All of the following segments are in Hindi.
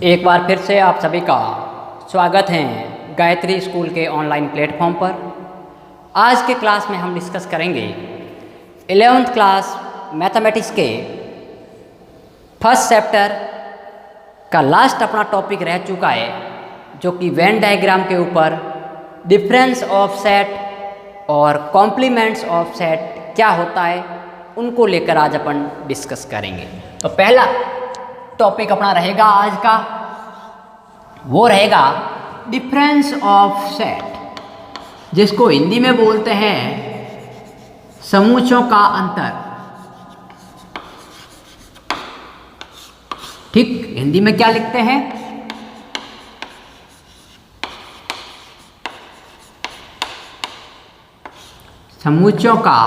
एक बार फिर से आप सभी का स्वागत है गायत्री स्कूल के ऑनलाइन प्लेटफॉर्म पर। आज के क्लास में हम डिस्कस करेंगे 11th क्लास मैथमेटिक्स के फर्स्ट चैप्टर का लास्ट अपना टॉपिक रह चुका है, जो कि वेन डायग्राम के ऊपर डिफरेंस ऑफ सेट और कॉम्प्लीमेंट्स ऑफ सेट क्या होता है उनको लेकर आज अपन डिस्कस करेंगे। तो पहला टॉपिक अपना रहेगा आज का, वो रहेगा डिफरेंस ऑफ सेट, जिसको हिंदी में बोलते हैं समूचों का अंतर। ठीक, हिंदी में क्या लिखते हैं? समूचों का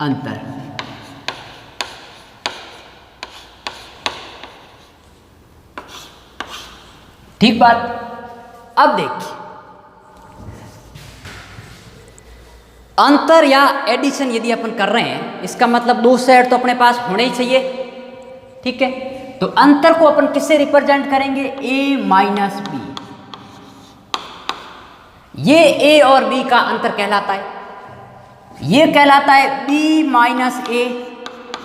अंतर। ठीक बात। अब देखिए, अंतर या एडिशन यदि अपन कर रहे हैं, इसका मतलब दो सेट तो अपने पास होने ही चाहिए। ठीक है, तो अंतर को अपन किससे रिप्रेजेंट करेंगे? ए माइनस बी। ये ए और बी का अंतर कहलाता है, ये कहलाता है बी माइनस ए,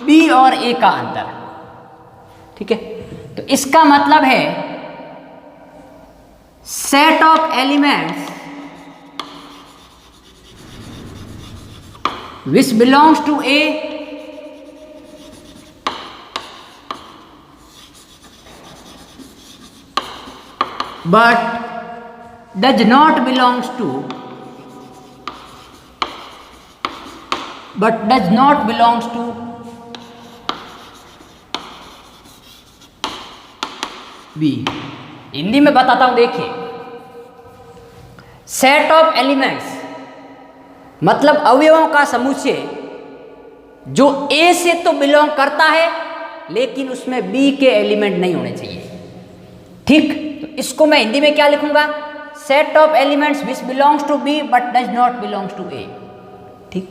बी और ए का अंतर। ठीक है, तो इसका मतलब है set of elements which belongs to A but does not belongs to B। Hindi में बताता हूं, देखिए, सेट ऑफ एलिमेंट्स मतलब अवयवों का समुच्चय जो ए से तो बिलोंग करता है, लेकिन उसमें बी के एलिमेंट नहीं होने चाहिए। ठीक, तो इसको मैं हिंदी में क्या लिखूंगा? Set of elements which belongs to B but does not belongs to A. ठीक,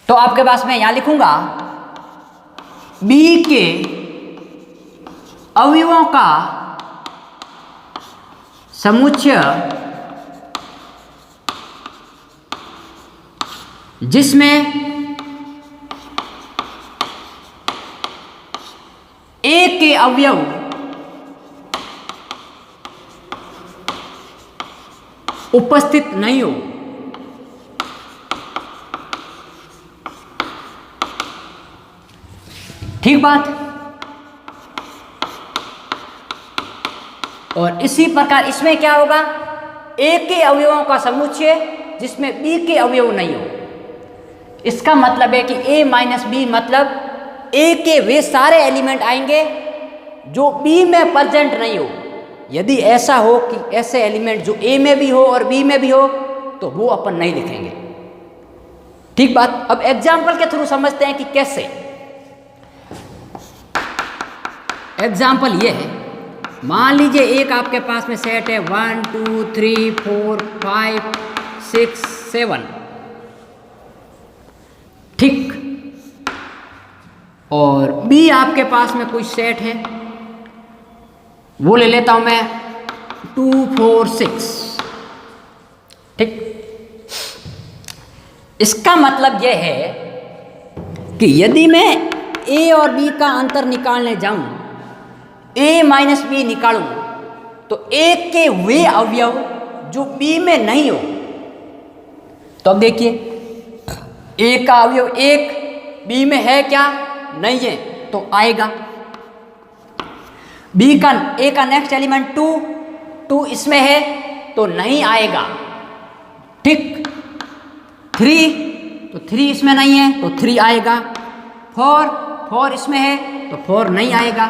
तो आपके पास मैं यहां लिखूंगा बी के अवयवों का समुच्चय जिसमें ए के अवयव उपस्थित नहीं हो। ठीक बात। और इसी प्रकार इसमें क्या होगा? ए के अवयवों का समुच्चय जिसमें बी के अवयव नहीं हो। इसका मतलब है कि ए माइनस बी मतलब ए के वे सारे एलिमेंट आएंगे जो बी में प्रेजेंट नहीं हो। यदि ऐसा हो कि ऐसे एलिमेंट जो ए में भी हो और बी में भी हो, तो वो अपन नहीं लिखेंगे। ठीक बात। अब एग्जाम्पल के थ्रू समझते हैं कि कैसे। एग्जाम्पल ये है, मान लीजिए एक आपके पास में सेट है 1 2 3 4 5 6 7। ठीक, और बी आपके पास में कोई सेट है, वो ले लेता हूं मैं 2 4 6। ठीक, इसका मतलब यह है कि यदि मैं ए और बी का अंतर निकालने जाऊं, ए माइनस बी निकालूं, तो ए के वे अवयव जो बी में नहीं हो। तो अब देखिए, ए का अवयव 1 बी में है क्या? नहीं है, तो आएगा। बी का ए का नेक्स्ट एलिमेंट 2 इसमें है, तो नहीं आएगा। ठीक, 3 तो 3 इसमें नहीं है, तो 3 आएगा। 4 इसमें है, तो 4 नहीं आएगा।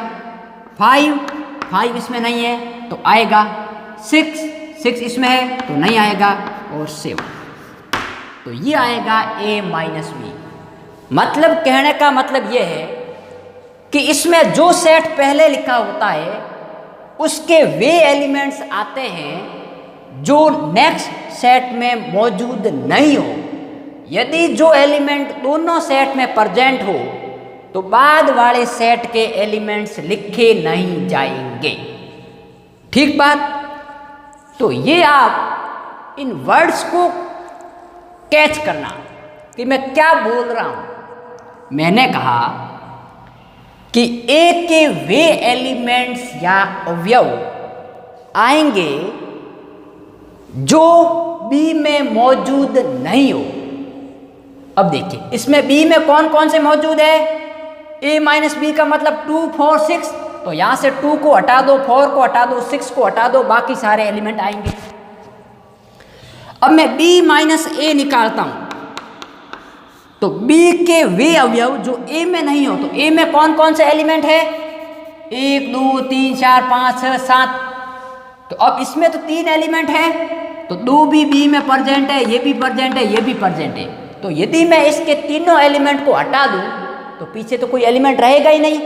5 इसमें नहीं है, तो आएगा। 6 इसमें है, तो नहीं आएगा। और 7, तो ये आएगा ए माइनस बी। मतलब कहने का मतलब ये है कि इसमें जो सेट पहले लिखा होता है उसके वे एलिमेंट्स आते हैं जो नेक्स्ट सेट में मौजूद नहीं हो। यदि जो एलिमेंट दोनों सेट में प्रेजेंट हो तो बाद वाले सेट के एलिमेंट्स लिखे नहीं जाएंगे। ठीक बात। तो ये आप इन वर्ड्स को कैच करना कि मैं क्या बोल रहा हूं। मैंने कहा कि ए के वे एलिमेंट्स या अवयव आएंगे जो बी में मौजूद नहीं हो। अब देखिए इसमें बी में कौन कौन से मौजूद है। ए माइनस बी का मतलब 2 4 6, तो यहां से 2 को हटा दो, 4 को हटा दो, 6 को हटा दो, बाकी सारे एलिमेंट आएंगे। अब मैं b माइनस ए निकालता हूं तो b के वे अवयव जो a में नहीं हो, तो a में कौन कौन से एलिमेंट है 1 2 3 4 5 6 7। तो अब इसमें तो 3 एलिमेंट है, तो 2 भी b में प्रेजेंट है, ये भी प्रेजेंट है, ये भी प्रेजेंट है। तो यदि मैं इसके तीनों एलिमेंट को हटा दूं तो पीछे तो कोई एलिमेंट रहेगा ही नहीं।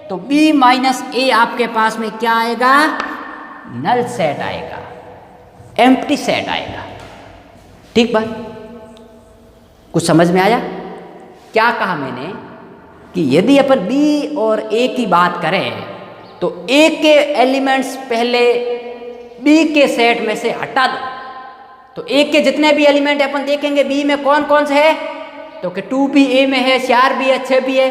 तो b माइनस ए आपके पास में क्या आएगा, नल सेट आएगा, एम्प्टी सेट आएगा। ठीक बात, कुछ समझ में आया क्या कहा मैंने कि यदि अपन b और a की बात करें तो a के एलिमेंट्स पहले b के सेट में से हटा दो, तो a के जितने भी एलिमेंट है अपन देखेंगे b में कौन कौन से है, तो कि 2 भी a में है, 4 भी है, 6 भी है।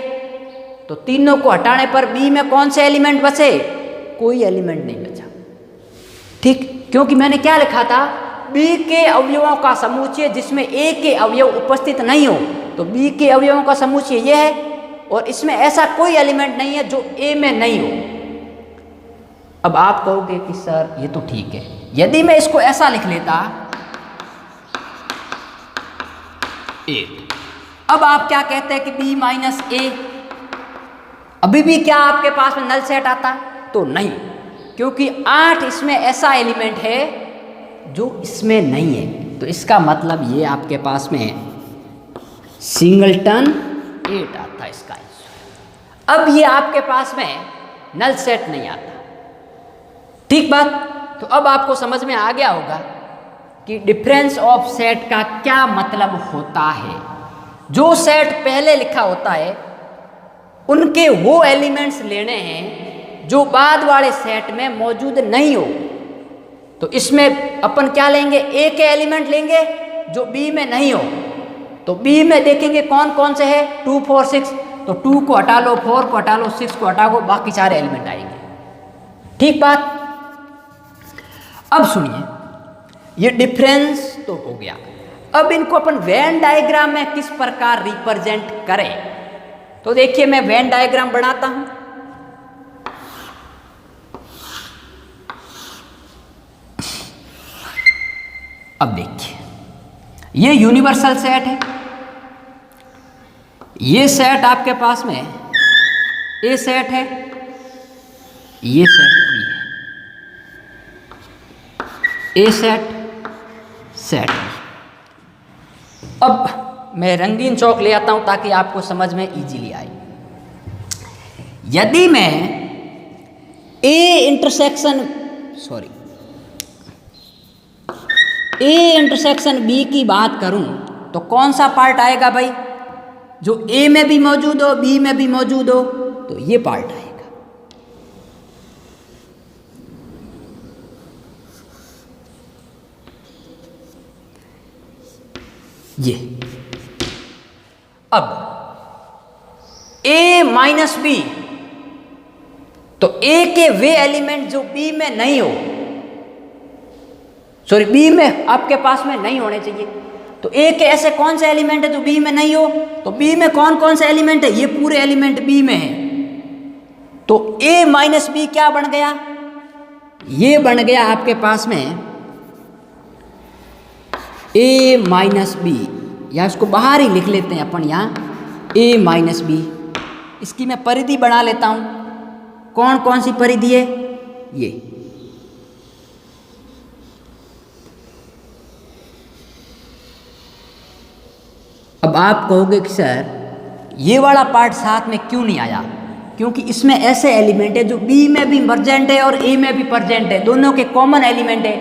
तो तीनों को हटाने पर b में कौन से एलिमेंट बचे, कोई एलिमेंट नहीं बचा। ठीक, क्योंकि मैंने क्या लिखा था, b के अवयवों का समुच्चय जिसमें a के अवयव उपस्थित नहीं हो, तो b के अवयवों का समुच्चय ये है, और इसमें ऐसा कोई एलिमेंट नहीं है जो a में नहीं हो। अब आप कहोगे कि सर ये तो ठीक है, यदि मैं इसको ऐसा लिख लेता 8। अब आप क्या कहते हैं कि b माइनस ए, अभी भी क्या आपके पास में नल सेट आता, तो नहीं, क्योंकि 8 इसमें ऐसा एलिमेंट है जो इसमें नहीं है। तो इसका मतलब ये आपके पास में सिंगलटन 8 आता है इसका आंसर। अब ये आपके पास में नल सेट नहीं आता। ठीक बात। तो अब आपको समझ में आ गया होगा कि डिफरेंस ऑफ सेट का क्या मतलब होता है। जो सेट पहले लिखा होता है उनके वो एलिमेंट्स लेने हैं जो बाद वाले सेट में मौजूद नहीं हो। तो इसमें अपन क्या लेंगे, ए के एलिमेंट लेंगे जो बी में नहीं हो। तो बी में देखेंगे कौन कौन से है 2 4 6, तो 2 को हटा लो, 4 को हटा लो, 6 को हटा लो, बाकी सारे एलिमेंट आएंगे। ठीक बात। अब सुनिए, ये डिफरेंस तो हो गया। अब इनको अपन वेन डायग्राम में किस प्रकार रिप्रेजेंट करें, तो देखिए मैं वेन डायग्राम बनाता हूं। अब देखिए ये यूनिवर्सल सेट है, ये सेट आपके पास में ए सेट है, ये सेट बी है, ए सेट सेट। अब मैं रंगीन चौक ले आता हूं ताकि आपको समझ में इजीली आए। यदि मैं ए इंटरसेक्शन बी की बात करूं तो कौन सा पार्ट आएगा भाई, जो ए में भी मौजूद हो, बी में भी मौजूद हो, तो ये पार्ट आएगा। ये अब a माइनस बी, तो a के वे एलिमेंट जो b में नहीं हो, सॉरी b में आपके पास में नहीं होने चाहिए। तो a के ऐसे कौन से एलिमेंट है जो b में नहीं हो, तो b में कौन कौन से एलिमेंट है, ये पूरे एलिमेंट b में है। तो a माइनस बी क्या बन गया, ये बन गया आपके पास में a माइनस बी, या इसको बाहर ही लिख लेते हैं अपन यहाँ a माइनस बी। इसकी मैं परिधि बना लेता हूँ। कौन कौन सी परिधि है, ये अब आप कहोगे कि सर ये वाला पार्ट साथ में क्यों नहीं आया, क्योंकि इसमें ऐसे एलिमेंट है जो b में भी प्रेजेंट है और a में भी प्रेजेंट है, दोनों के कॉमन एलिमेंट है,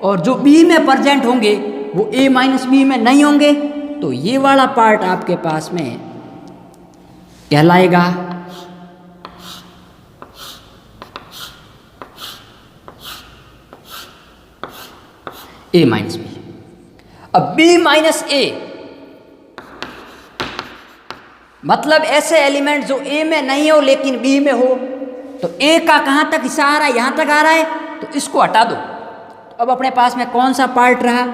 और जो b में प्रेजेंट होंगे वो a माइनस बी में नहीं होंगे। तो ये वाला पार्ट आपके पास में कहलाएगा ए माइनस बी। अब बी माइनस ए मतलब ऐसे एलिमेंट जो ए में नहीं हो लेकिन बी में हो। तो ए का कहाँ तक हिस्सा आ रहा है, यहाँ तक आ रहा है, तो इसको हटा दो। तो अब अपने पास में कौन सा पार्ट रहा,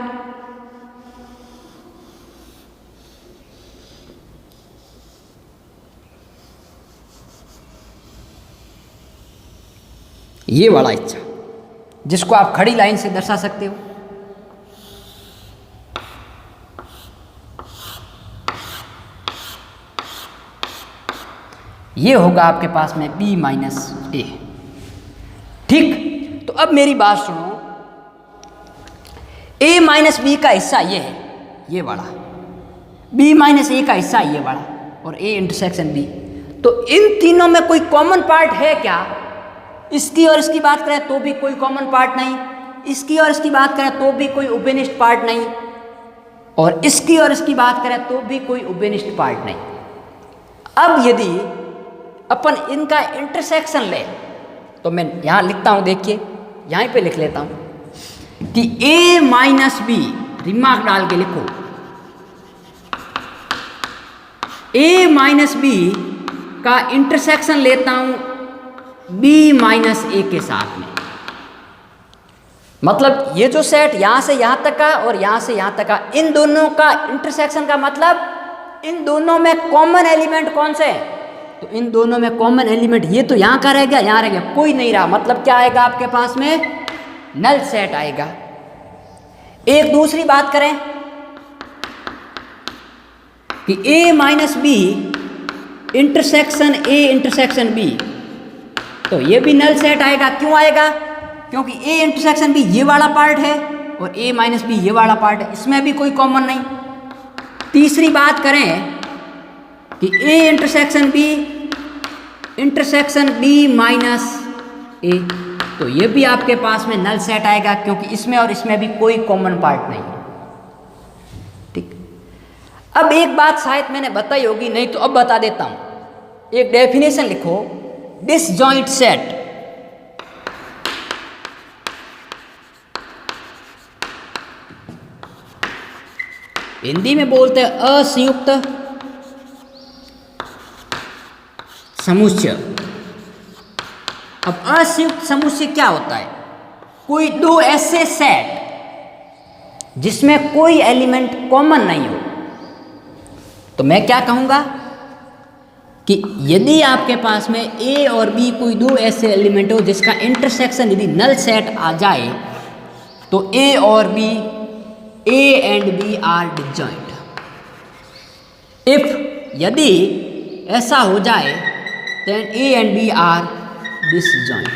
ये वाला हिस्सा जिसको आप खड़ी लाइन से दर्शा सकते हो। ये होगा आपके पास में b माइनस ए। ठीक, तो अब मेरी बात सुनो, a माइनस बी का हिस्सा ये है, ये वाला, b माइनस ए का हिस्सा ये वाला, और a इंटरसेक्शन b। तो इन तीनों में कोई कॉमन पार्ट है क्या? इसकी और इसकी बात करें तो भी कोई कॉमन पार्ट नहीं, इसकी और इसकी बात करें तो भी कोई उभयनिष्ठ पार्ट नहीं, और इसकी और इसकी बात करें तो भी कोई उभयनिष्ठ पार्ट नहीं। अब यदि अपन इनका इंटरसेक्शन ले तो मैं यहाँ लिखता हूँ, देखिए यहीं पे लिख लेता हूँ कि a माइनस बी, दिमाग डाल के लिखो, a माइनस बी का इंटरसेक्शन लेता हूँ b माइनस ए के साथ में। मतलब ये जो सेट यहाँ से यहाँ तक का और यहाँ से यहाँ तक का, इन दोनों का इंटरसेक्शन का मतलब इन दोनों में कॉमन एलिमेंट कौन से है? तो इन दोनों में कॉमन एलिमेंट ये तो यहाँ का रह गया, यहाँ रह गया, कोई नहीं रहा। मतलब क्या आएगा आपके पास में? नल सेट आएगा। एक दूसरी बात करें कि a minus B intersection a intersection b, तो ये भी नल सेट आएगा। क्यों आएगा? क्योंकि a इंटरसेक्शन b ये वाला पार्ट है और a माइनस बी ये वाला पार्ट है, इसमें भी कोई कॉमन नहीं। तीसरी बात करें कि a इंटरसेक्शन b माइनस ए, तो ये भी आपके पास में नल सेट आएगा क्योंकि इसमें और इसमें भी कोई कॉमन पार्ट नहीं है। ठीक, अब एक बात शायद मैंने बताई होगी, नहीं तो अब बता देता हूं। एक डेफिनेशन लिखो, डिसजॉइंट सेट। हिंदी में बोलते हैं असंयुक्त समुच्चय। अब असंयुक्त समुच्चय क्या होता है? कोई दो ऐसे सेट जिसमें कोई एलिमेंट कॉमन नहीं हो। तो मैं क्या कहूंगा कि यदि आपके पास में a और b कोई दो ऐसे एलिमेंट हो जिसका इंटरसेक्शन यदि नल सेट आ जाए तो a और b, a and b are disjoint. If यदि ऐसा हो जाए then a and b are disjoint।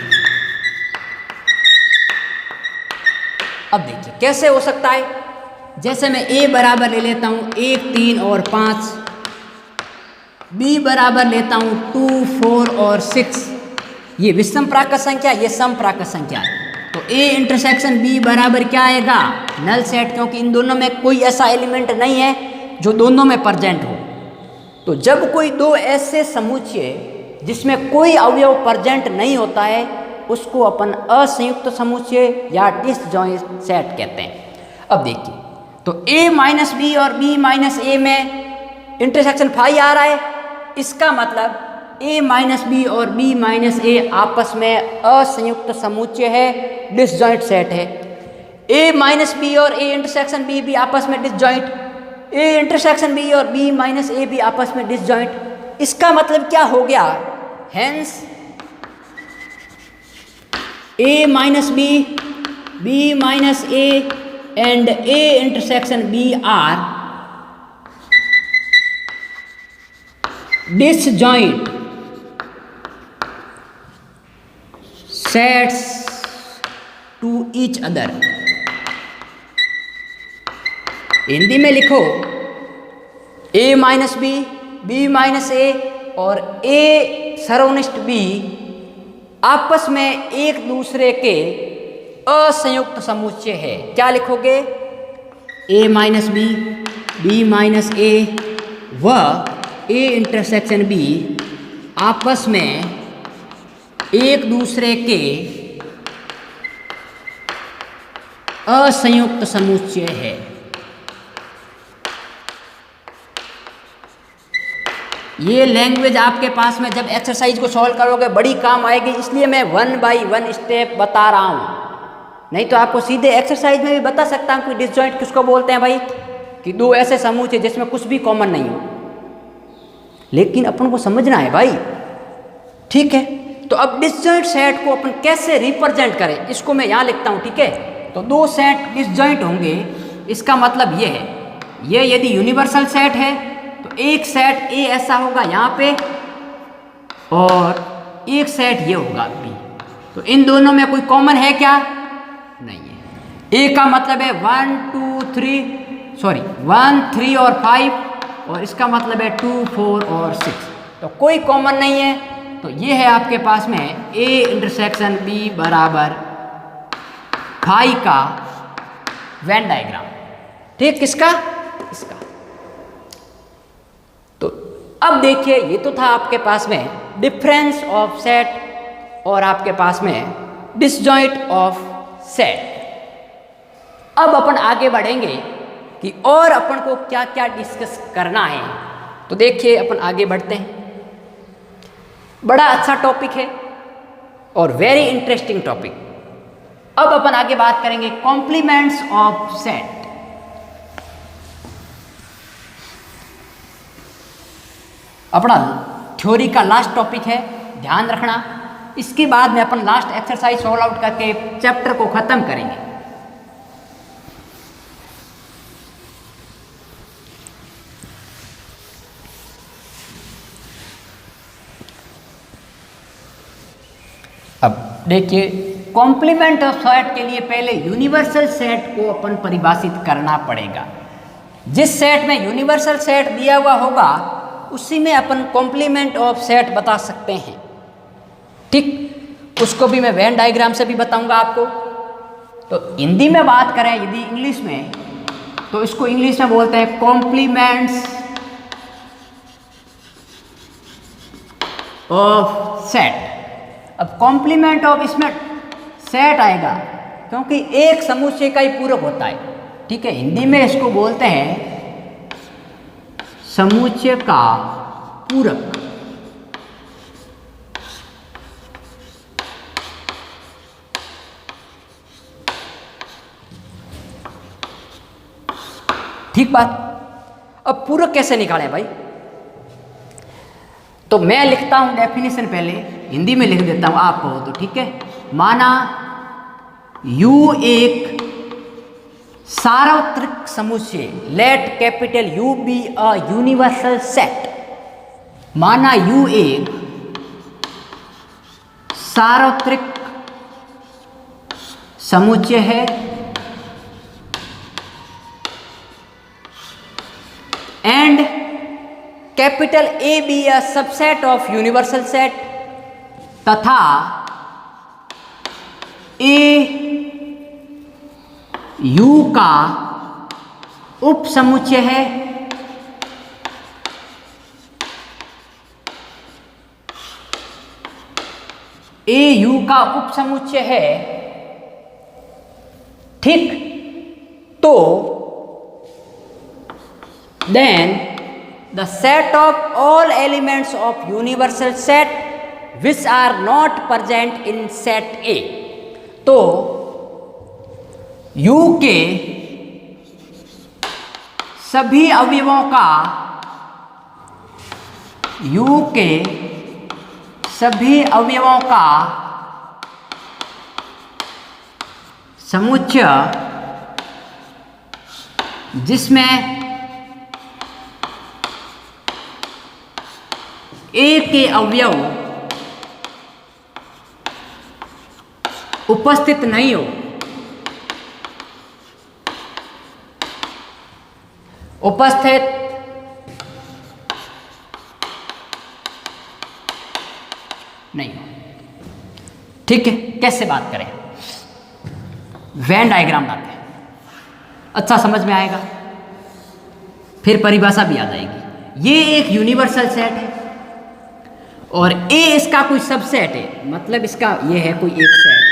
अब देखिए कैसे हो सकता है। जैसे मैं a बराबर ले लेता हूँ 1, 3 और 5, b बराबर लेता हूँ 2, 4 और 6, ये विषम प्राकृत संख्या, ये सम प्राकृत संख्या है। तो a इंटरसेक्शन b बराबर क्या आएगा? नल सेट, क्योंकि इन दोनों में कोई ऐसा एलिमेंट नहीं है जो दोनों में प्रेजेंट हो। तो जब कोई दो ऐसे समुच्चय जिसमें कोई अवयव प्रेजेंट नहीं होता है उसको अपन असंयुक्त समुच्चय या डिसजॉइंट सेट कहते हैं। अब देखिए, तो a माइनस बी और b माइनस ए में इंटरसेक्शन फाई आ रहा है, इसका मतलब a माइनस बी और b माइनस ए आपस में असंयुक्त समुच्चय है, डिसजॉइंट सेट है। a माइनस बी और a इंटरसेक्शन b भी आपस में डिसजॉइंट, a इंटरसेक्शन b और b माइनस ए भी आपस में डिसजॉइंट। इसका मतलब क्या हो गया? Hence a minus B, b minus A and a intersection b are disjoint sets to each other. Hindi में लिखो, a minus B, b minus A और a सर्वनिष्ठ b आपस में एक दूसरे के असंयुक्त समुच्चय है। क्या लिखोगे? a minus B, b minus A व ए इंटरसेक्शन बी आपस में एक दूसरे के असंयुक्त समुच्चय है। ये लैंग्वेज आपके पास में जब एक्सरसाइज को सॉल्व करोगे बड़ी काम आएगी, इसलिए मैं 1 बाय 1 स्टेप बता रहा हूँ। नहीं तो आपको सीधे एक्सरसाइज में भी बता सकता हूँ कि डिसजॉइंट किसको बोलते हैं भाई, कि दो ऐसे समूह जिसमें कुछ भी कॉमन नहीं हो, लेकिन अपन को समझना है भाई, ठीक है। तो अब डिसजॉइंट सेट को अपन कैसे रिप्रेजेंट करें, इसको मैं यहाँ लिखता हूँ, ठीक है। तो दो सेट डिसजॉइंट होंगे, इसका मतलब ये है, ये यदि यूनिवर्सल सेट है तो एक सेट ए ऐसा होगा यहाँ पे और एक सेट ये होगा बी। तो इन दोनों में कोई कॉमन है क्या? नहीं है। ए का मतलब है 1 3 और 5 और इसका मतलब है 2 4 और 6, तो कोई कॉमन नहीं है। तो ये है आपके पास में ए इंटरसेक्शन बी बराबर 5 का वेन डायग्राम, ठीक, किसका? इसका। तो अब देखिए, ये तो था आपके पास में डिफरेंस ऑफ सेट और आपके पास में डिसजॉइंट ऑफ सेट। अब अपन आगे बढ़ेंगे कि और अपन को क्या क्या डिस्कस करना है। तो देखिए अपन आगे बढ़ते हैं। बड़ा अच्छा टॉपिक है और वेरी इंटरेस्टिंग टॉपिक। अब अपन आगे बात करेंगे कॉम्प्लीमेंट्स ऑफ सेट। अपना थ्योरी का लास्ट टॉपिक है, ध्यान रखना। इसके बाद में अपन लास्ट एक्सरसाइज सॉल्व आउट करके चैप्टर को खत्म करेंगे। अब देखिए, कॉम्प्लीमेंट ऑफ सेट के लिए पहले यूनिवर्सल सेट को अपन परिभाषित करना पड़ेगा। जिस सेट में यूनिवर्सल सेट दिया हुआ होगा उसी में अपन कॉम्प्लीमेंट ऑफ सेट बता सकते हैं, ठीक। उसको भी मैं वेन डायग्राम से भी बताऊंगा आपको। तो हिंदी में बात करें यदि इंग्लिश में, तो इसको इंग्लिश में बोलते हैं कॉम्प्लीमेंट्स ऑफ सेट। अब कॉम्प्लीमेंट ऑफ, इसमें सेट आएगा क्योंकि एक समुच्चय का ही पूरक होता है, ठीक है। हिंदी में इसको बोलते हैं समुच्चय का पूरक। ठीक बात। अब पूरक कैसे निकालें भाई? तो मैं लिखता हूं डेफिनेशन, पहले हिंदी में लिख देता हूं, आप कहो तो ठीक है। माना U एक सार्वत्रिक समुच्चय, let capital U be a universal set. माना U एक सार्वत्रिक समुच्चय है and capital A be a subset of universal set, तथा A U का उप समुच्चय है A U का उप समुच्चय है, ठीक। तो then the set of all elements of universal set which are not present in set A। तो U के सभी अवयवों का, U के सभी अवयवों का समुच्चय जिसमें A के अवयव उपस्थित नहीं हो, उपस्थित नहीं हो, ठीक है। कैसे बात करें? वेन डायग्राम लाते हैं, अच्छा समझ में आएगा, फिर परिभाषा भी आ जाएगी। ये एक यूनिवर्सल सेट है और ए इसका कोई सबसेट है, मतलब इसका ये है कोई एक सेट,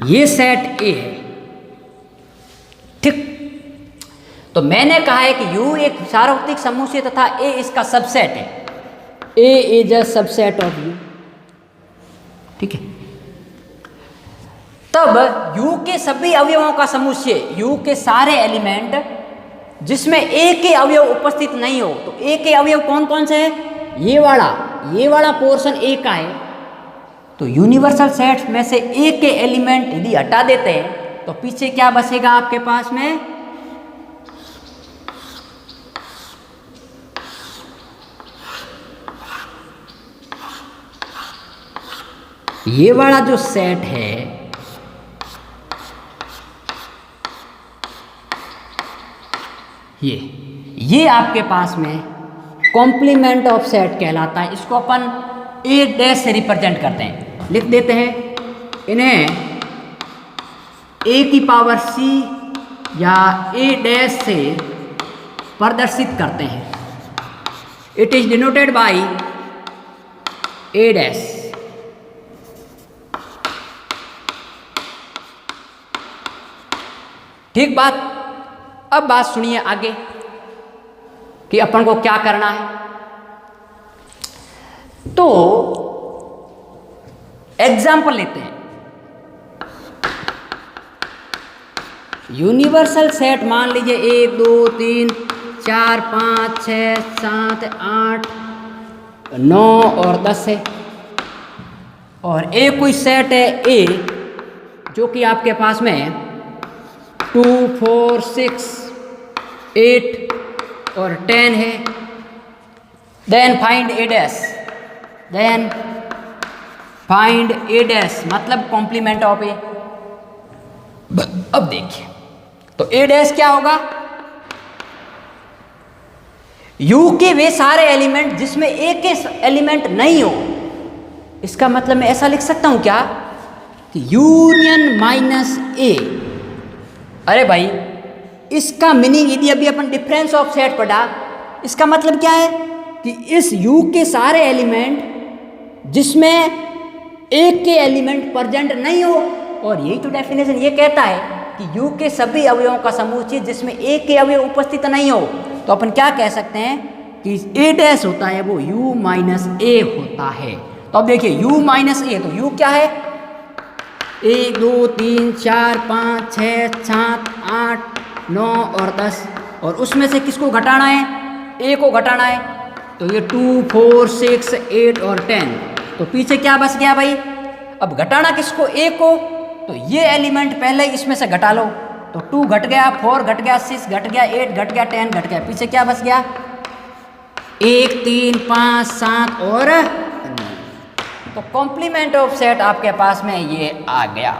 ये सेट ए है, ठीक। तो मैंने कहा है कि U एक सार्वत्रिक समूह से तथा A इसका सबसेट है, A is a subset of U, ठीक है। तब U के सभी अवयवों का समुच्चय, U के सारे एलिमेंट जिसमें A के अवयव उपस्थित नहीं हो, तो A के अवयव कौन कौन से हैं? ये वाला पोर्शन A का है, तो यूनिवर्सल सेट में से A के एलिमेंट यदि हटा देते हैं तो पीछे क्या बचेगा आपके पास में? ये वाला जो सेट है ये आपके पास में कॉम्प्लीमेंट ऑफ सेट कहलाता है। इसको अपन ए डैश से रिप्रेजेंट करते हैं, लिख देते हैं इन्हें ए की पावर सी या ए डैश से प्रदर्शित करते हैं। It is denoted by A dash. ठीक बात। अब बात सुनिए आगे कि अपन को क्या करना है। तो एग्जाम्पल लेते हैं। यूनिवर्सल सेट मान लीजिए 1 2 3 4 5 6 7 8 9 और 10 है, और एक कोई सेट है ए जो कि आपके पास में 2 4 6 8 और 10 है। देन फाइंड ए डैश, देन फाइंड ए डैश मतलब कॉम्प्लीमेंट ऑफ ए। अब देखिए तो ए डैश क्या होगा? यू के वे सारे एलिमेंट जिसमें ए के एलिमेंट नहीं हो। इसका मतलब मैं ऐसा लिख सकता हूं क्या कि यूनियन माइनस ए। अरे भाई इसका मीनिंग यदि अभी अपन डिफरेंस ऑफ सेट पढ़ा, इसका मतलब क्या है कि इस U के सारे एलिमेंट जिसमें एक के एलिमेंट प्रेजेंट नहीं हो, और यही तो डेफिनेशन ये कहता है कि U के सभी अवयवों का समुच्चय जिसमें एक के अवयव उपस्थित नहीं हो। तो अपन क्या कह सकते हैं कि ए डैश होता है वो U माइनस ए होता है। तो अब देखिए U माइनस ए, तो U क्या है? 1 2 3 4 5 6 7 8 9 और 10, और उसमें से किसको घटाना है? ए को घटाना है। तो ये 2 4 6 8 और 10, तो पीछे क्या बच गया भाई? अब घटाना किसको? ए को। तो ये एलिमेंट पहले इसमें से घटा लो, तो 2 घट गया, 4 घट गया, 6 घट गया, 8 घट गया, 10 घट गया, पीछे क्या बच गया? 1 3 5 7 और 9। तो कॉम्प्लीमेंट ऑफ सेट आपके पास में ये आ गया।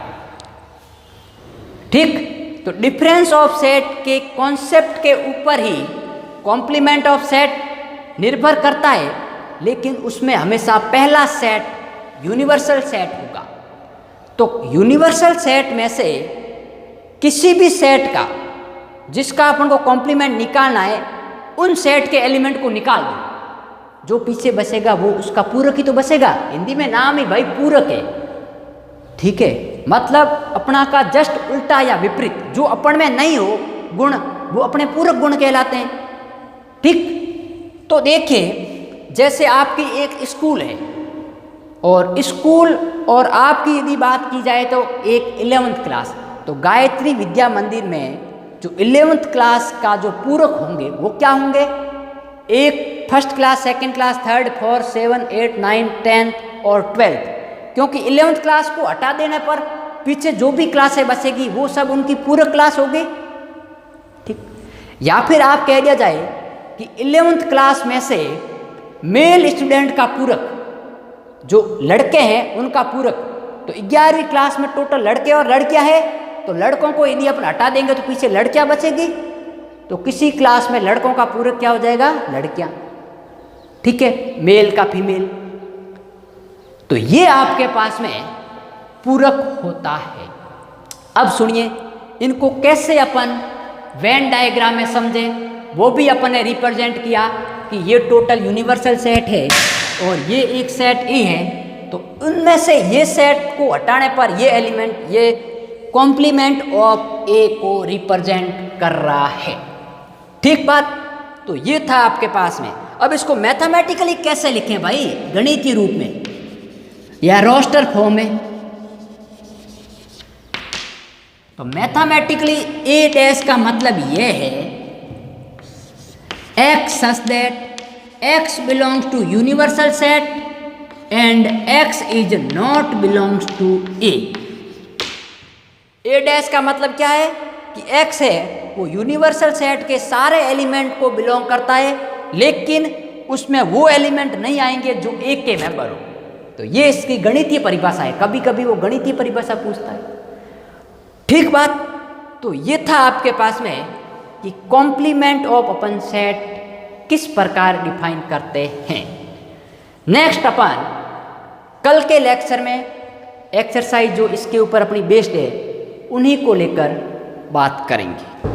ठीक। तो डिफरेंस ऑफ सेट के कॉन्सेप्ट के ऊपर ही कॉम्प्लीमेंट ऑफ सेट निर्भर करता है, लेकिन उसमें हमेशा पहला सेट यूनिवर्सल सेट होगा। तो यूनिवर्सल सेट में से किसी भी सेट का जिसका अपन को कॉम्प्लीमेंट निकालना है, उन सेट के एलिमेंट को निकाल दो, जो पीछे बचेगा वो उसका पूरक ही तो बचेगा। हिंदी में नाम ही भाई पूरक है, ठीक है। मतलब अपना का जस्ट उल्टा या विपरीत, जो अपन में नहीं हो गुण, वो अपने पूरक गुण कहलाते हैं। ठीक। तो देखिए जैसे आपकी एक स्कूल है, और स्कूल और आपकी यदि बात की जाए तो एक 11th क्लास, तो गायत्री विद्या मंदिर में जो 11th क्लास का जो पूरक होंगे वो क्या होंगे? एक first class, second class, third, 4, 7, 8, 9, 10 और 12, क्योंकि 11th क्लास को हटा देने पर पीछे जो भी क्लासें बचेगी वो सब उनकी पूरक क्लास होगी। ठीक। या फिर आप कह दिया जाए कि 11th क्लास में से मेल स्टूडेंट का पूरक, जो लड़के हैं उनका पूरक, तो 11वीं क्लास में टोटल लड़के और लड़कियां हैं, तो लड़कों को यदि अपन हटा देंगे तो पीछे लड़कियां बचेगी, तो किसी क्लास में लड़कों का पूरक क्या हो जाएगा? लड़कियां। ठीक है, मेल का फीमेल। तो ये आपके पास में पूरक होता है। अब सुनिए इनको कैसे अपन वेन डायग्राम में समझें, वो भी अपन ने रिप्रेजेंट किया कि ये टोटल यूनिवर्सल सेट है और ये एक सेट ए है, तो उनमें से ये सेट को हटाने पर ये एलिमेंट ये कॉम्प्लीमेंट ऑफ ए को रिप्रेजेंट कर रहा है। ठीक बात, तो ये था आपके पास में। अब इसको मैथमेटिकली कैसे लिखें भाई, गणितीय रूप में या रोस्टर फॉर्म में? तो मैथमेटिकली ए डैश का मतलब ये है x such that x belongs to universal set and x is not belongs to a। A dash का मतलब क्या है कि x है वो यूनिवर्सल सेट के सारे एलिमेंट को बिलोंग करता है, लेकिन उसमें वो एलिमेंट नहीं आएंगे जो एक के मेंबर हो। तो ये इसकी गणितीय परिभाषा है, कभी कभी वो गणितीय परिभाषा पूछता है। ठीक बात, तो ये था आपके पास में कि कॉम्प्लीमेंट ऑफ अपन सेट किस प्रकार डिफाइन करते हैं। नेक्स्ट अपन कल के लेक्चर में एक्सरसाइज जो इसके ऊपर अपनी बेस्ड है उन्हीं को लेकर बात करेंगे।